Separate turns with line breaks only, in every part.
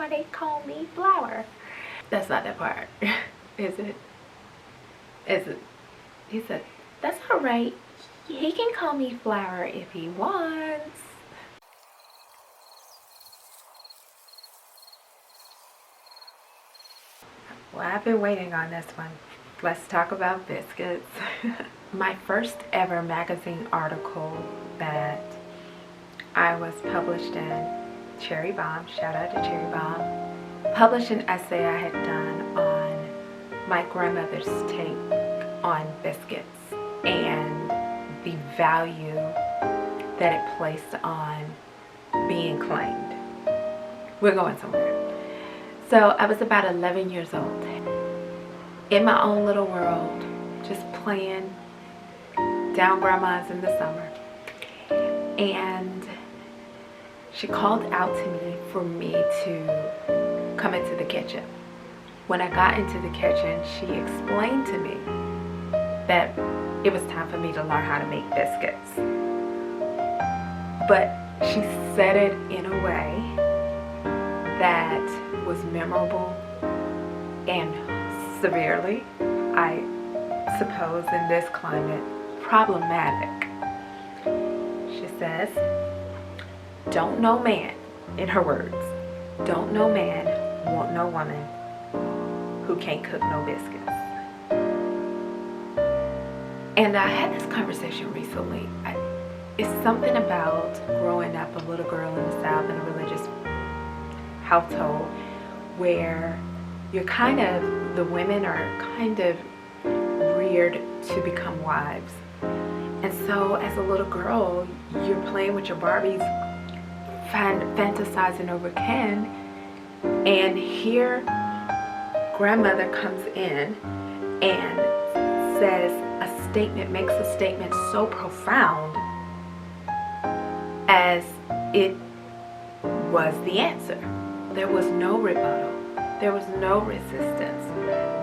why they call me Flower. That's not that part. Is it? Is it? He said, that's all right. He can call me Flower if he wants. Well, I've been waiting on this one. Let's talk about biscuits. My first ever magazine article that I was published in, Cherry Bomb, shout out to Cherry Bomb, published an essay I had done on my grandmother's take on biscuits and the value that it placed on being claimed. We're going somewhere. So I was about 11 years old, in my own little world, just playing down grandma's in the summer. And she called out to me for me to come into the kitchen. When I got into the kitchen, she explained to me that it was time for me to learn how to make biscuits. But she said it in a way that was memorable and severely, I suppose in this climate, problematic. She says, don't no man, in her words, don't no man want no woman who can't cook no biscuits. And I had this conversation recently. It's something about growing up a little girl in the South in a religious household where the women are kind of reared to become wives. And so as a little girl, you're playing with your Barbies, fantasizing over Ken, and here grandmother comes in and makes a statement so profound as it was the answer. There was no rebuttal. There was no resistance.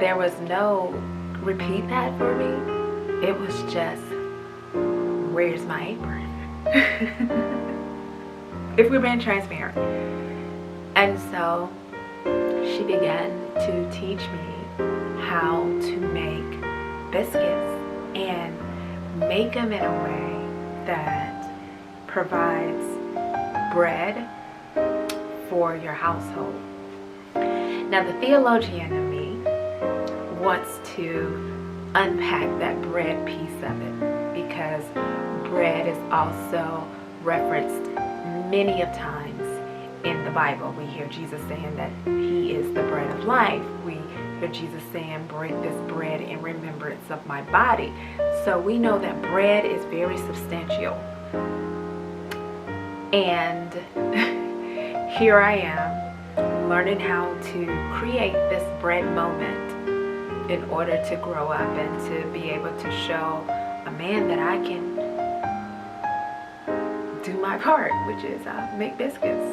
There was no repeat that for me. It was just, where's my apron? If we're being transparent. And so she began to teach me how to make biscuits and make them in a way that provides bread for your household. Now the theologian in me wants to unpack that bread piece of it, because bread is also referenced many of times in the Bible. We hear Jesus saying that he is the bread of life. We hear Jesus saying, break this bread in remembrance of my body. So we know that bread is very substantial. And here I am learning how to create this bread moment in order to grow up and to be able to show a man that I can do my part, which is make biscuits.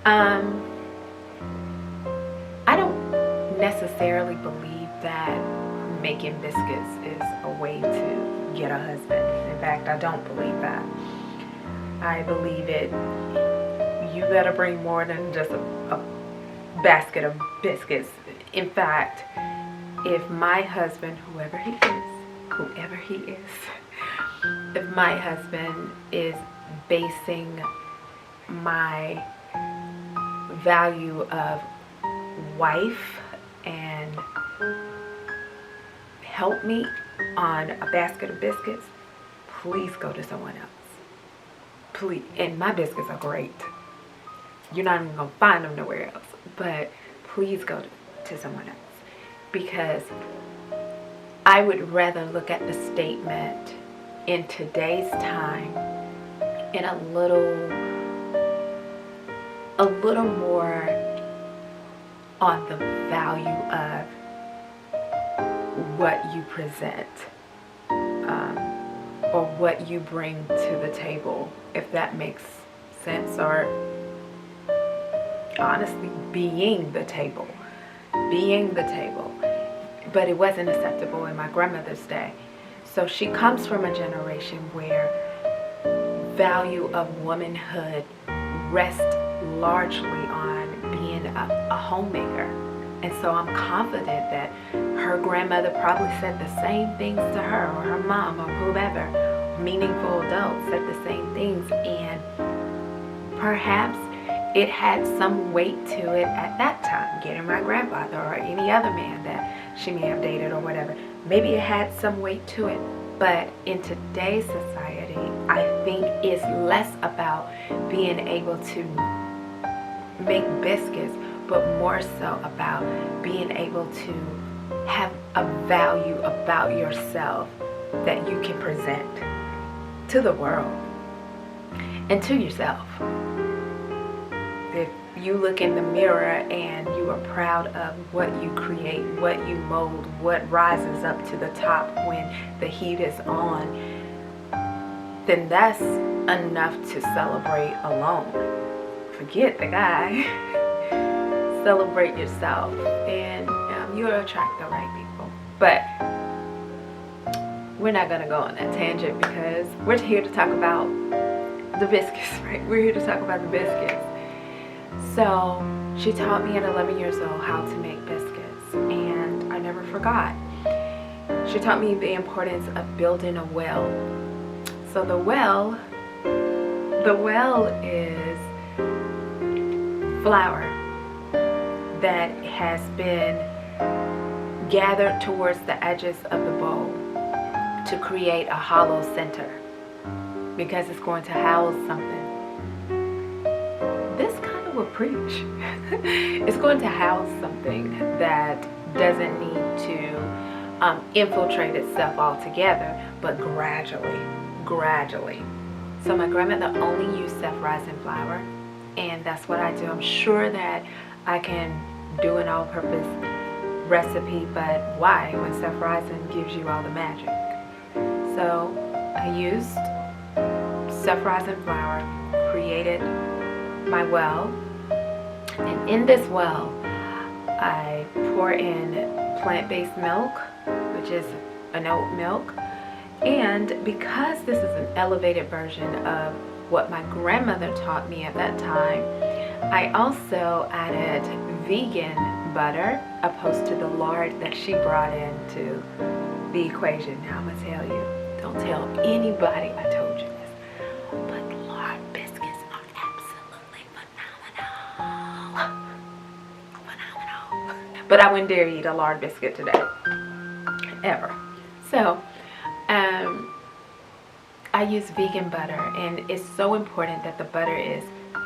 I don't necessarily believe that making biscuits is a way to get a husband. In fact, I don't believe that. I believe you better bring more than just a basket of biscuits. In fact, if my husband, whoever he is, if my husband is basing my value of wife and help me on a basket of biscuits, please go to someone else. Please. And my biscuits are great. You're not even going to find them nowhere else. But please go to someone else. Because I would rather look at the statement in today's time in a little more on the value of what you present, or what you bring to the table, if that makes sense, or honestly being the table. But it wasn't acceptable in my grandmother's day. So she comes from a generation where value of womanhood rests largely on being a homemaker. And so I'm confident that her grandmother probably said the same things to her, or her mom, or whomever, meaningful adults said the same things, and perhaps it had some weight to it at that time, getting my grandfather or any other man that she may have dated or whatever. Maybe it had some weight to it. But in today's society, I think it's less about being able to make biscuits, but more so about being able to have a value about yourself that you can present to the world and to yourself. If you look in the mirror and you are proud of what you create, what you mold, what rises up to the top when the heat is on, then that's enough to celebrate alone. Forget the guy. Celebrate yourself, and you'll attract the right people. But we're not going to go on that tangent because we're here to talk about the biscuits, right? We're here to talk about the biscuits. So she taught me at 11 years old how to make biscuits, and I never forgot. She taught me the importance of building a well. So the well is flour that has been gathered towards the edges of the bowl to create a hollow center, because it's going to house something. This kind of will preach. It's going to house something that doesn't need to infiltrate itself altogether, but gradually. So my grandmother only used self-rising flour, and that's what I do. I'm sure that I can do an all-purpose recipe, but why when self-rising gives you all the magic? So I used self-rising flour, created my well, and in this well I pour in plant-based milk, which is an oat milk, and because this is an elevated version of what my grandmother taught me at that time, I also added vegan butter opposed to the lard that she brought into the equation. Now I'm going to tell you, don't tell anybody I told you this, but lard biscuits are absolutely phenomenal. But I wouldn't dare eat a lard biscuit today, ever. So I use vegan butter, and it's so important that the butter is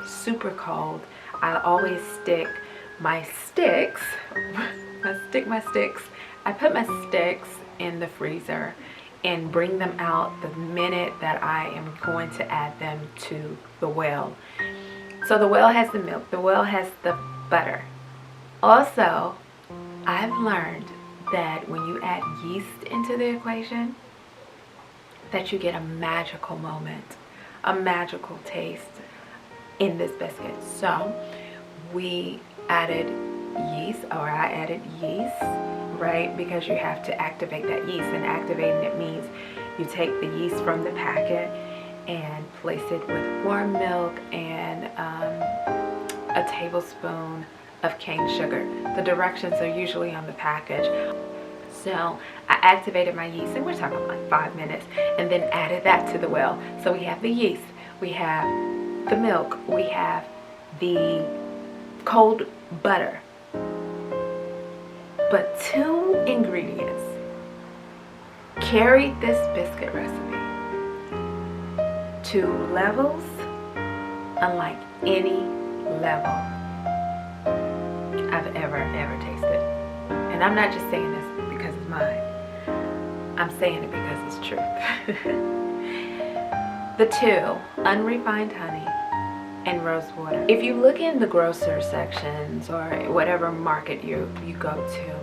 super cold. I always stick my sticks. I put my sticks in the freezer and bring them out the minute that I am going to add them to the well. So the well has the milk, the well has the butter. Also, I've learned that when you add yeast into the equation, that you get a magical moment, a magical taste in this biscuit. So we added yeast, or I added yeast, right? Because you have to activate that yeast, and activating it means you take the yeast from the packet and place it with warm milk and a tablespoon of cane sugar. The directions are usually on the package. So I activated my yeast, and we're talking like 5 minutes, and then added that to the well. So we have the yeast, we have the milk, we have the cold butter. But 2 ingredients carried this biscuit recipe to levels unlike any level I've ever tasted. And I'm not just saying this because it's mine. I'm saying it because it's truth. The 2, unrefined honey and rosewater. If you look in the grocer sections or whatever market you go to,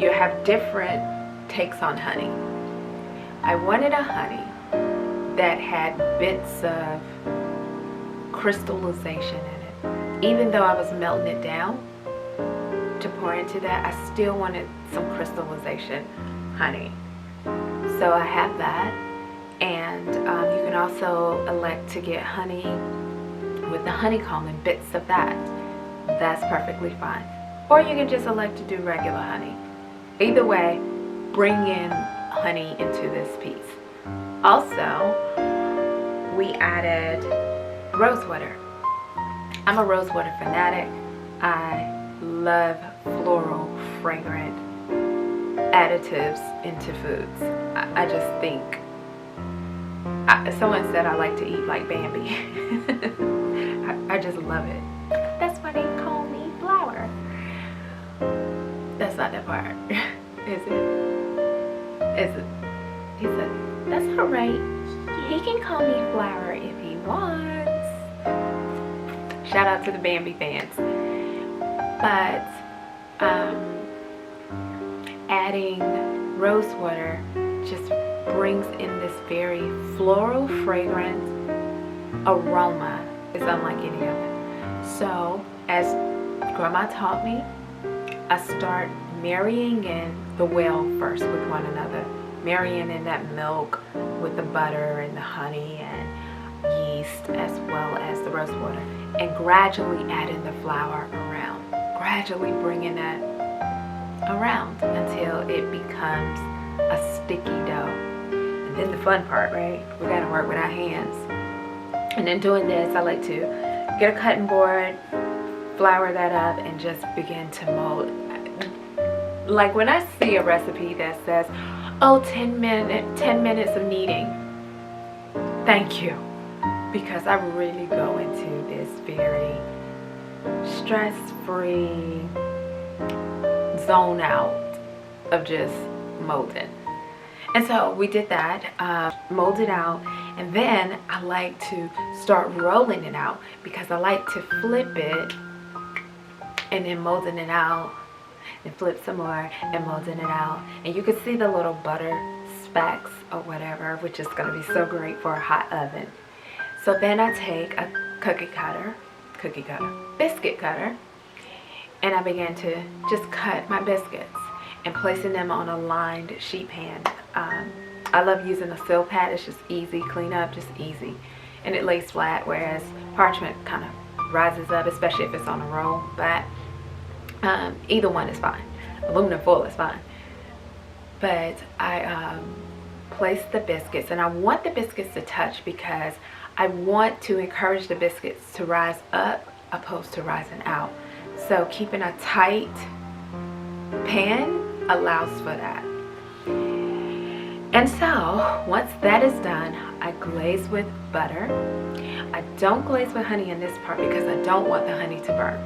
you have different takes on honey. I wanted a honey that had bits of crystallization in it. Even though I was melting it down to pour into that, I still wanted some crystallization honey. So I have that, and you can also elect to get honey with the honeycomb and bits of that, that's perfectly fine. Or you can just elect to do regular honey. Either way, bring in honey into this piece. Also, we added rosewater. I'm a rosewater fanatic. I love floral, fragrant additives into foods. I just think, someone said I like to eat like Bambi. I just love it. That's why they call me flower. That's not that part, is it? Is it? He said, that's alright. He can call me flower if he wants. Shout out to the Bambi fans. But adding rosewater just brings in this very floral, fragrant aroma. It's unlike any other. So, as Grandma taught me, I start marrying in the well first with one another. Marrying in that milk with the butter and the honey and yeast, as well as the rosewater, and gradually adding the flour around. Gradually bringing that around until it becomes a sticky dough. And then the fun part, right? We gotta work with our hands. And in doing this, I like to get a cutting board, flour that up, and just begin to mold. Like when I see a recipe that says, oh, 10 minutes of kneading, thank you, because I really go into this very stress-free zone out of just molding. And so we did that, molded out, and then I like to start rolling it out because I like to flip it and then molding it out and flip some more and molding it out. And you can see the little butter specks or whatever, which is going to be so great for a hot oven. So then I take a biscuit cutter, and I began to just cut my biscuits and placing them on a lined sheet pan. I love using a sill pad. It's just easy, clean up, just easy. And it lays flat, whereas parchment kind of rises up, especially if it's on a roll. But either one is fine. Aluminum foil is fine. But I place the biscuits, and I want the biscuits to touch because I want to encourage the biscuits to rise up opposed to rising out. So keeping a tight pan allows for that. And so once that is done, I glaze with butter. I don't glaze with honey in this part because I don't want the honey to burn.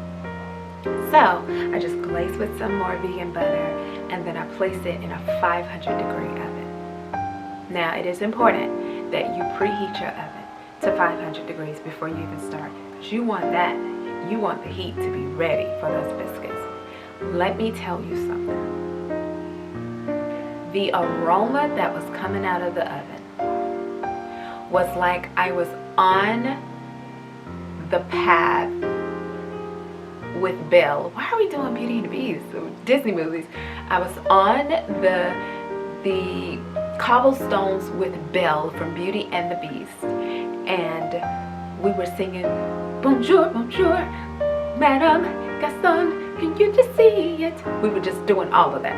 So I just glaze with some more vegan butter, and then I place it in a 500-degree oven. Now it is important that you preheat your oven to 500 degrees before you even start, because you want the heat to be ready for those biscuits. Let me tell you something. The aroma that was coming out of the oven was like I was on the path with Belle. Why are we doing Beauty and the Beast? Disney movies. I was on the cobblestones with Belle from Beauty and the Beast, and we were singing Bonjour, bonjour, Madame Gaston, can you just see it? We were just doing all of that.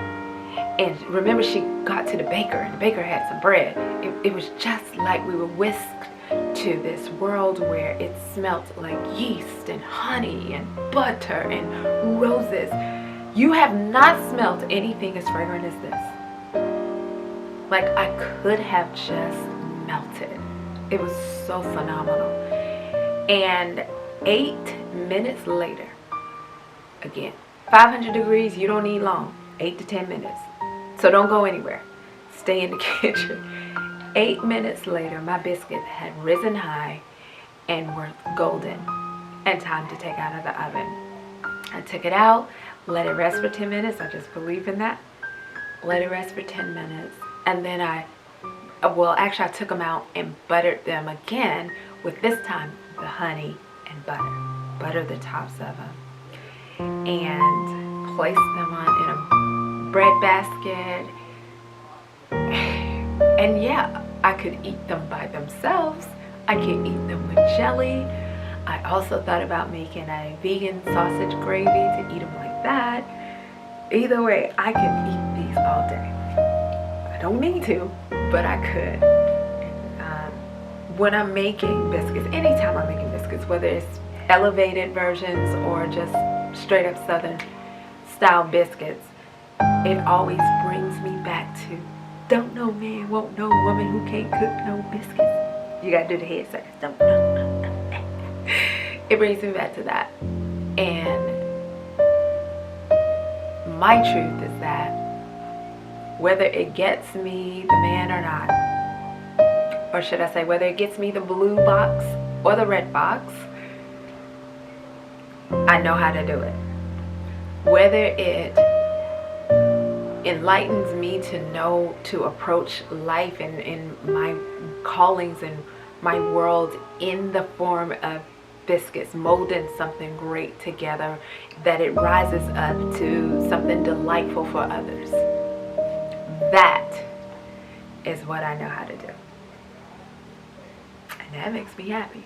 And remember, she got to the baker, and the baker had some bread. It was just like we were whisked to this world where it smelt like yeast and honey and butter and roses. You have not smelt anything as fragrant as this. Like I could have just melted. It was so phenomenal. And 8 minutes later, again, 500 degrees, you don't need long, 8 to 10 minutes. So don't go anywhere. Stay in the kitchen. 8 minutes later, my biscuit had risen high and were golden and time to take out of the oven. I took it out, let it rest for 10 minutes. I just believe in that. Let it rest for 10 minutes. And then I took them out and buttered them again with, this time, the honey and butter. Butter the tops of them. And placed them on in a bread basket. And yeah, I could eat them by themselves. I could eat them with jelly. I also thought about making a vegan sausage gravy to eat them like that. Either way, I can eat these all day. I don't need to, but I could. When I'm making biscuits, anytime I'm making biscuits, whether it's elevated versions or just straight up Southern style biscuits, it always brings me back to don't know man, won't know woman who can't cook no biscuits. You gotta do the head seconds. Don't know. It brings me back to that. And my truth is that whether it gets me the man or not, or should I say whether it gets me the blue box or the red box, I know how to do it. Whether it enlightens me to know to approach life and in my callings and my world in the form of biscuits, molding something great together, that it rises up to something delightful for others. That is what I know how to do. And that makes me happy.